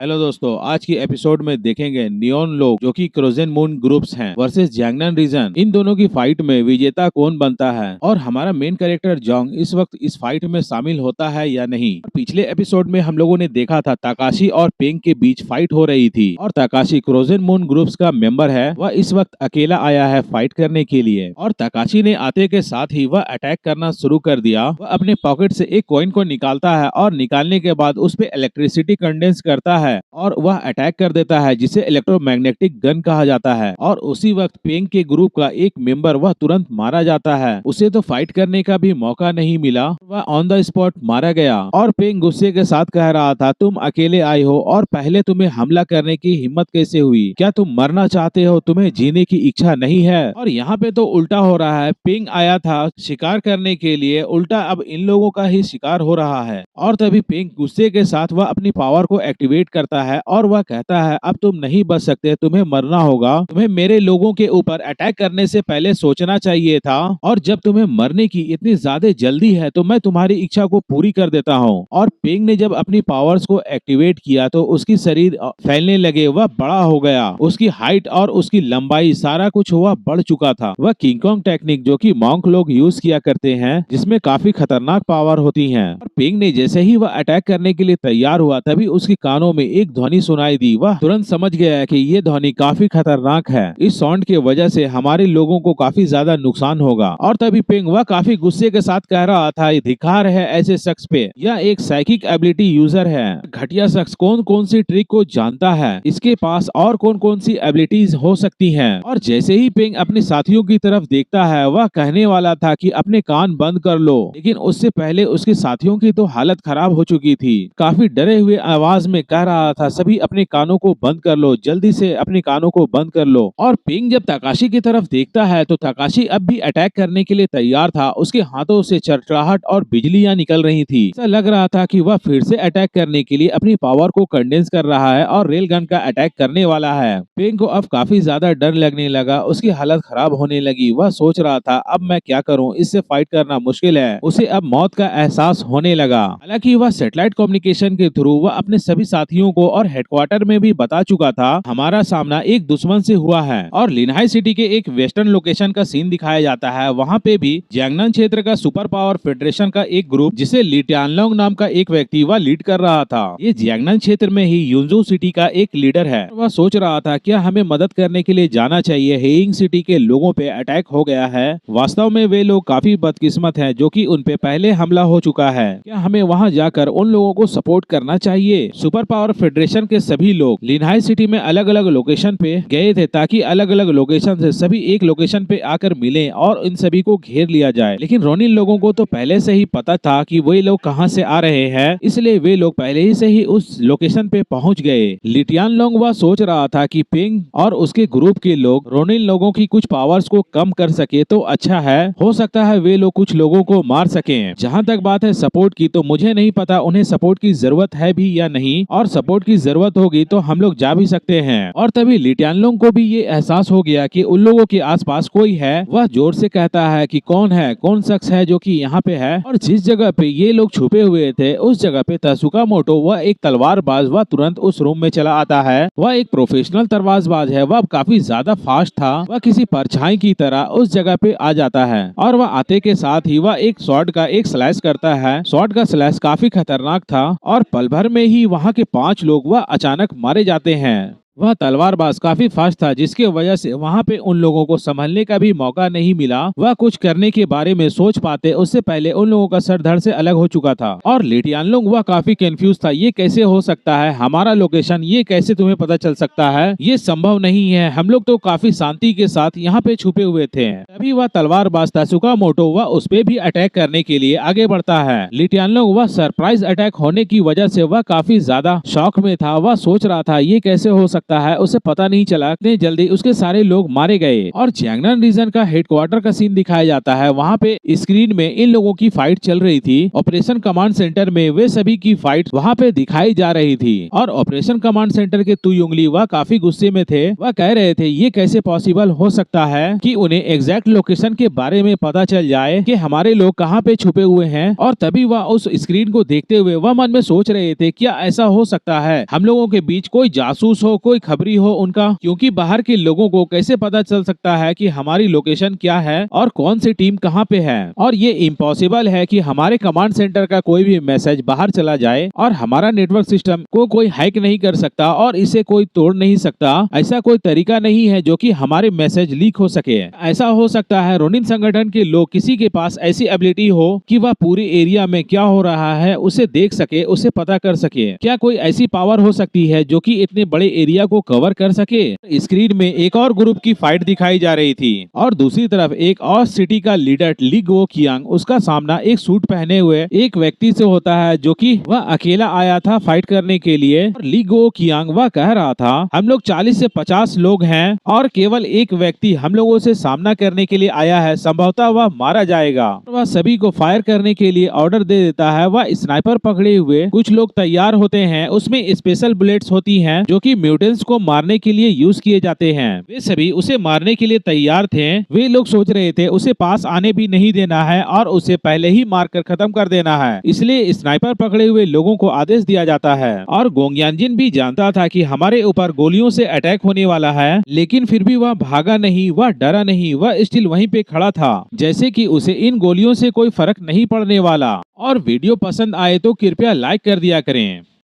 Hello दोस्तों, आज की एपिसोड में देखेंगे नियोन लोग जो कि क्रोजेन मून ग्रुप्स हैं वर्सेस जैंगनन रीजन। इन दोनों की फाइट में विजेता कौन बनता है और हमारा मेन कैरेक्टर जोंग इस वक्त इस फाइट में शामिल होता है या नहीं। पिछले एपिसोड में हम लोगों ने देखा था ताकाशी और पेंग के बीच फाइट हो रही थी और ताकाशी क्रोजेन मून ग्रुप्स का मेंबर है। वह इस वक्त अकेला आया है फाइट करने के लिए और ताकाशी ने आते के साथ ही वह अटैक करना शुरू कर दिया। वह अपने पॉकेट से एक कॉइन को निकालता है और निकालने के बाद उस पे इलेक्ट्रिसिटी कंडेंस करता है और वह अटैक कर देता है जिसे इलेक्ट्रोमैग्नेटिक गन कहा जाता है। और उसी वक्त पेंग के ग्रुप का एक मेंबर वह तुरंत मारा जाता है। उसे तो फाइट करने का भी मौका नहीं मिला, वह ऑन द स्पॉट मारा गया। और पेंग गुस्से के साथ कह रहा था, तुम अकेले आई हो और पहले तुम्हें हमला करने की हिम्मत कैसे हुई? क्या तुम मरना चाहते हो? तुम्हें जीने की इच्छा नहीं है? और यहाँ पे तो उल्टा हो रहा है। पेंग आया था शिकार करने के लिए, उल्टा अब इन लोगों का ही शिकार हो रहा है। और तभी पेंग गुस्से के साथ वह अपनी पावर को एक्टिवेट करता है और वह कहता है, अब तुम नहीं बच सकते, तुम्हें मरना होगा। तुम्हें मेरे लोगों के ऊपर अटैक करने से पहले सोचना चाहिए था और जब तुम्हें मरने की इतनी ज्यादा जल्दी है तो मैं तुम्हारी इच्छा को पूरी कर देता हूँ। और पेंग ने जब अपनी पावर्स को एक्टिवेट किया तो उसकी शरीर फैलने लगे, वह बड़ा हो गया। उसकी हाइट और उसकी लंबाई सारा कुछ हुआ बढ़ चुका था। वह किंग कॉन्ग टेक्निक जो कि मॉन्क लोग यूज किया करते हैं जिसमें काफी खतरनाक पावर होती है। और पेंग ने जैसे ही वह अटैक करने के लिए तैयार हुआ तभी उसके कानों में एक ध्वनि सुनाई दी। वह तुरंत समझ गया कि ये ध्वनि काफी खतरनाक है, इस साउंड के वजह से हमारे लोगों को काफी ज्यादा नुकसान होगा। और तभी पेंग वह काफी गुस्से के साथ कह रहा था, धिक्कार है ऐसे शख्स पे, यह एक साइकिक एबिलिटी यूजर है। घटिया शख्स कौन कौन सी ट्रिक को जानता है, इसके पास और कौन कौन सी एबिलिटीज हो सकती हैं। और जैसे ही पेंग अपने साथियों की तरफ देखता है वह कहने वाला था कि अपने कान बंद कर लो, लेकिन उससे पहले उसके साथियों की तो हालत खराब हो चुकी थी। काफी डरे हुए आवाज में कह रहा था, सभी अपने कानों को बंद कर लो, जल्दी से अपने कानों को बंद कर लो। और पेंग जब ताकाशी की तरफ देखता है तो ताकाशी अब भी अटैक करने के लिए तैयार था। उसके हाथों से चरचराहट और बिजलियां निकल रही थी। ऐसा लग रहा था कि वह फिर से अटैक करने के लिए अपनी पावर को कंडेंस कर रहा है और रेल गन का अटैक करने वाला है। पेंग को अब काफी ज्यादा डर लगने लगा, उसकी हालत खराब होने लगी। वह सोच रहा था, अब मैं क्या करूं, इससे फाइट करना मुश्किल है। उसे अब मौत का एहसास होने लगा। हालांकि वह सैटेलाइट कम्युनिकेशन के थ्रू वह अपने सभी साथियों को और हेडक्वार्टर में भी बता चुका था, हमारा सामना एक दुश्मन से हुआ है। और लिनहाई सिटी के एक वेस्टर्न लोकेशन का सीन दिखाया जाता है। वहाँ पे भी जैंगनन क्षेत्र का सुपर पावर फेडरेशन का एक ग्रुप जिसे ली टानलोंग नाम का एक व्यक्ति वह लीड कर रहा था। ये जैंगनन क्षेत्र में ही यूंजू सिटी का एक लीडर है। वह सोच रहा था, क्या हमें मदद करने के लिए जाना चाहिए? हेइंग सिटी के लोगों पे अटैक हो गया है। वास्तव में वे लोग काफी बदकिस्मत हैं जो कि उन पे पहले हमला हो चुका है। क्या हमें वहाँ जाकर उन लोगों को सपोर्ट करना चाहिए? सुपर पावर फेडरेशन के सभी लोग लिनहाई सिटी में अलग अलग लोकेशन पे गए थे ताकि अलग अलग लोकेशन से सभी एक लोकेशन पे आकर मिलें और इन सभी को घेर लिया जाए। लेकिन रोनिन लोगों को तो पहले से ही पता था कि वे लोग कहां से आ रहे हैं, इसलिए वे लोग पहले ही से ही उस लोकेशन पे पहुंच गए। लिटियान लोंग वह सोच रहा था कि पेंग और उसके ग्रुप के लोग रोनिन लोगों की कुछ पावर्स को कम कर सके तो अच्छा है, हो सकता है वे लोग कुछ लोगों को मार सके। जहाँ तक बात है सपोर्ट की, तो मुझे नहीं पता उन्हें सपोर्ट की जरूरत है भी या नहीं, और सपोर्ट की जरूरत होगी तो हम लोग जा भी सकते हैं। और तभी लिटियानलोंग को भी ये एहसास हो गया कि उन लोगों के आसपास कोई है। वह जोर से कहता है कि कौन है, कौन शख्स है जो कि यहाँ पे है। और जिस जगह पे ये लोग छुपे हुए थे उस जगह पे तसुकामोटो वह एक तलवारबाज वह तुरंत उस रूम में चला आता है। वह एक प्रोफेशनल तलवारबाज है, वह काफी ज्यादा फास्ट था। वह किसी परछाई की तरह उस जगह पे आ जाता है और वह आते के साथ ही वह एक शॉट का एक स्लैश करता है। शॉट का स्लैश काफी खतरनाक था और पल भर में ही वहाँ के 5 लोग वह अचानक मारे जाते हैं। वह तलवारबाज काफी फास्ट था जिसके वजह से वहाँ पे उन लोगों को संभलने का भी मौका नहीं मिला। वह कुछ करने के बारे में सोच पाते उससे पहले उन लोगों का सर धड़ से अलग हो चुका था। और लिटियानलोंग वह काफी कंफ्यूज था, ये कैसे हो सकता है, हमारा लोकेशन ये कैसे तुम्हें पता चल सकता है, ये संभव नहीं है, हम लोग तो काफी शांति के साथ यहाँ पे छुपे हुए थे। तभी वह तलवारबाज तसुकामोटो वह उस पे भी अटैक करने के लिए आगे बढ़ता है। लिटियानलोंग वह सरप्राइज अटैक होने की वजह से वह काफी ज्यादा शॉक में था। वह सोच रहा था ये कैसे हो सकता सकता है उसे पता नहीं चला, इतने जल्दी उसके सारे लोग मारे गए। और जैंगनान रीजन का हेडक्वार्टर का सीन दिखाया जाता है। वहाँ पे स्क्रीन में इन लोगों की फाइट चल रही थी। ऑपरेशन कमांड सेंटर में वे सभी की फाइट वहाँ पे दिखाई जा रही थी। और ऑपरेशन कमांड सेंटर के तुयुंगली वह काफी गुस्से में थे। वह कह रहे थे ये कैसे पॉसिबल हो सकता है कि उन्हें एग्जैक्ट लोकेशन के बारे में पता चल जाए कि हमारे लोग कहाँ पे छुपे हुए हैं। और तभी वह उस स्क्रीन को देखते हुए वह मन में सोच रहे थे क्या ऐसा हो सकता है हम लोगों के बीच कोई जासूस हो, कोई खबरी हो उनका, क्योंकि बाहर के लोगों को कैसे पता चल सकता है कि हमारी लोकेशन क्या है और कौन सी टीम कहाँ पे है। और ये इम्पॉसिबल है कि हमारे कमांड सेंटर का कोई भी मैसेज बाहर चला जाए और हमारा नेटवर्क सिस्टम को कोई हैक नहीं कर सकता और इसे कोई तोड़ नहीं सकता। ऐसा कोई तरीका नहीं है जो कि हमारे मैसेज लीक हो सके। ऐसा हो सकता है रोनिन संगठन के लोग किसी के पास ऐसी एबिलिटी हो कि वह पूरी एरिया में क्या हो रहा है उसे देख सके, उसे पता कर सके। क्या कोई ऐसी पावर हो सकती है जो कि इतने बड़े एरिया को कवर कर सके। स्क्रीन में एक और ग्रुप की फाइट दिखाई जा रही थी और दूसरी तरफ एक और सिटी का लीडर ली गो कियांग, उसका सामना एक सूट पहने हुए एक व्यक्ति से होता है जो कि वह अकेला आया था फाइट करने के लिए। ली गो कियांग वह कह रहा था हम लोग 40 से 50 लोग हैं और केवल एक व्यक्ति हम लोगों से सामना करने के लिए आया है, संभवतः वह मारा जाएगा। वह सभी को फायर करने के लिए ऑर्डर दे देता है। वह स्नाइपर पकड़े हुए कुछ लोग तैयार होते हैं, उसमें स्पेशल बुलेट्स होती हैं जो कि म्यूटेंट्स को मारने के लिए यूज किए जाते हैं। वे सभी उसे मारने के लिए तैयार थे। वे लोग सोच रहे थे उसे पास आने भी नहीं देना है और उसे पहले ही मारकर खत्म कर देना है, इसलिए स्नाइपर पकड़े हुए लोगों को आदेश दिया जाता है। और गोंगयांजिन भी जानता था कि हमारे ऊपर गोलियों से अटैक होने वाला है, लेकिन फिर भी वह भागा नहीं, वह डरा नहीं, वह स्टिल वहीं पे खड़ा था जैसे कि उसे इन गोलियों से कोई फर्क नहीं पड़ने वाला। और वीडियो पसंद आए तो कृपया लाइक कर दिया करें।